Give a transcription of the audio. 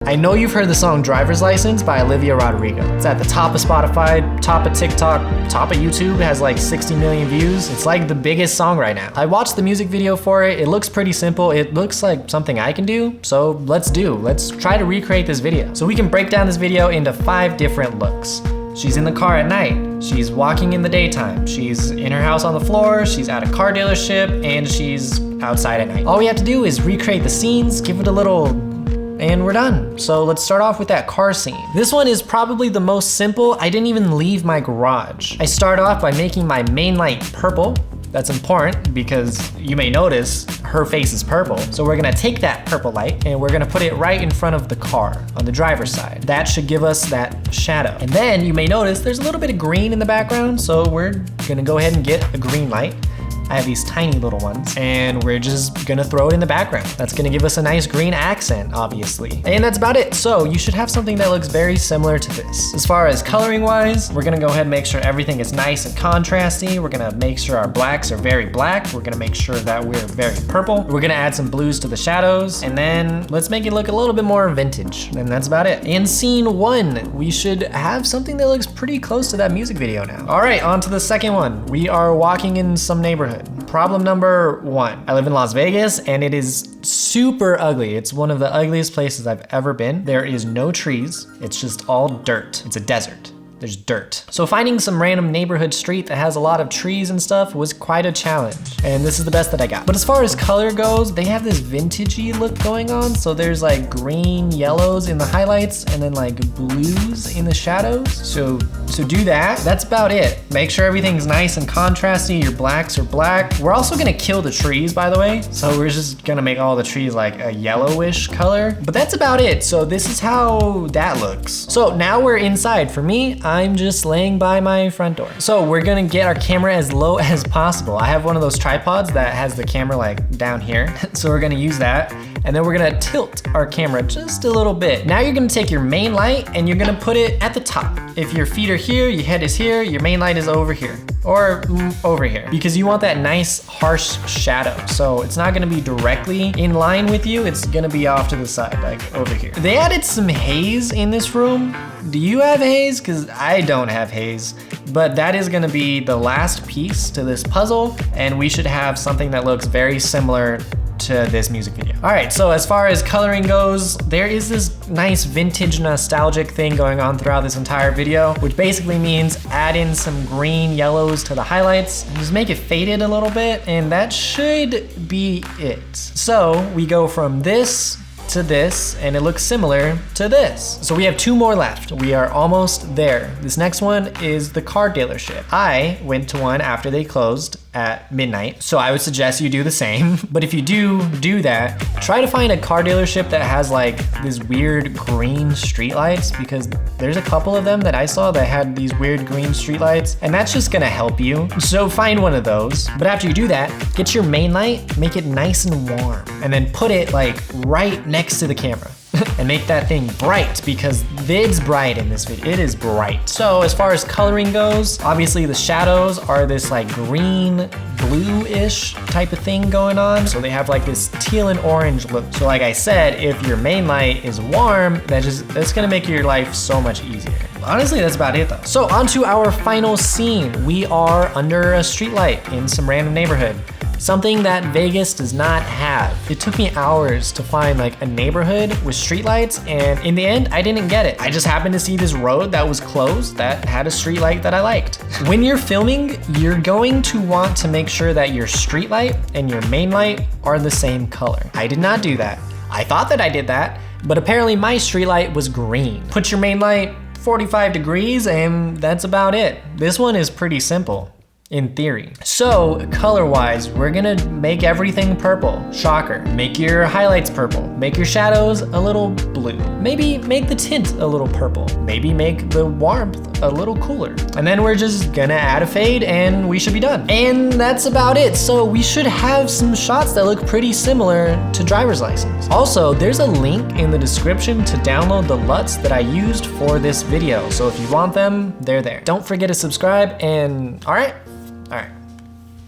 I know you've heard the song Driver's License by Olivia Rodrigo. It's at the top of Spotify, top of TikTok, top of YouTube. It has like 60 million views. It's like the biggest song right now. I watched the music video for it. It looks pretty simple. It looks like something I can do. So let's try to recreate this video. So we can break down this video into 5 different looks. She's in the car at night. She's walking in the daytime. She's in her house on the floor. She's at a car dealership, and she's outside at night. All we have to do is recreate the scenes, give it a little, and we're done. So let's start off with that car scene. This one is probably the most simple. I didn't even leave my garage. I start off by making my main light purple. That's important because you may notice her face is purple. So we're gonna take that purple light and we're gonna put it right in front of the car on the driver's side. That should give us that shadow. And then you may notice there's a little bit of green in the background. So we're gonna go ahead and get a green light. I have these tiny little ones and we're just gonna throw it in the background. That's gonna give us a nice green accent, obviously. And that's about it. So you should have something that looks very similar to this. As far as coloring wise, we're gonna go ahead and make sure everything is nice and contrasty. We're gonna make sure our blacks are very black. We're gonna make sure that we're very purple. We're gonna add some blues to the shadows. And then let's make it look a little bit more vintage. And that's about it. In scene 1, we should have something that looks pretty close to that music video now. All right, on to the second one. We are walking in some neighborhood. Problem number 1. I live in Las Vegas and it is super ugly. It's one of the ugliest places I've ever been. There is no trees. It's just all dirt. It's a desert. There's dirt. So finding some random neighborhood street that has a lot of trees and stuff was quite a challenge. And this is the best that I got. But as far as color goes, they have this vintagey look going on. So there's like green, yellows in the highlights and then like blues in the shadows. So do that. That's about it. Make sure everything's nice and contrasty. Your blacks are black. We're also gonna kill the trees, by the way. So we're just gonna make all the trees like a yellowish color. But that's about it. So this is how that looks. So now we're inside. For me, I'm just laying by my front door. So we're gonna get our camera as low as possible. I have one of those tripods that has the camera like down here. So we're gonna use that. And then we're gonna tilt our camera just a little bit. Now you're gonna take your main light and you're gonna put it at the top. If your feet are here, your head is here, your main light is over here. Or over here. Because you want that nice harsh shadow. So it's not gonna be directly in line with you, it's gonna be off to the side, like over here. They added some haze in this room. Do you have haze? Because I don't have haze. But that is gonna be the last piece to this puzzle, and we should have something that looks very similar to this music video. All right, so as far as coloring goes, there is this nice vintage nostalgic thing going on throughout this entire video, which basically means add in some green yellows to the highlights, just make it faded a little bit, and that should be it. So we go from this to this, and it looks similar to this. So we have 2 more left. We are almost there. This next one is the car dealership. I went to one after they closed at midnight, so I would suggest you do the same. But if you do that, try to find a car dealership that has like this weird green streetlights, because there's a couple of them that I saw that had these weird green streetlights, and that's just gonna help you. So find one of those. But after you do that, get your main light, make it nice and warm, and then put it like right next to the camera. And make that thing bright, because it's bright in this video. It is bright. So as far as coloring goes, obviously the shadows are this like green, blue-ish type of thing going on. So they have like this teal and orange look. So like I said, if your main light is warm, that's gonna make your life so much easier. Honestly, that's about it though. So on to our final scene. We are under a streetlight in some random neighborhood. Something that Vegas does not have. It took me hours to find like a neighborhood with streetlights, and in the end, I didn't get it. I just happened to see this road that was closed that had a streetlight that I liked. When you're filming, you're going to want to make sure that your streetlight and your main light are the same color. I did not do that. I thought that I did that, but apparently my streetlight was green. Put your main light 45 degrees and that's about it. This one is pretty simple. In theory. So color-wise, we're gonna make everything purple. Shocker. Make your highlights purple. Make your shadows a little blue. Maybe make the tint a little purple. Maybe make the warmth a little cooler. And then we're just gonna add a fade and we should be done. And that's about it. So we should have some shots that look pretty similar to Driver's License. Also, there's a link in the description to download the Luts that I used for this video. So if you want them, they're there. Don't forget to subscribe and all right.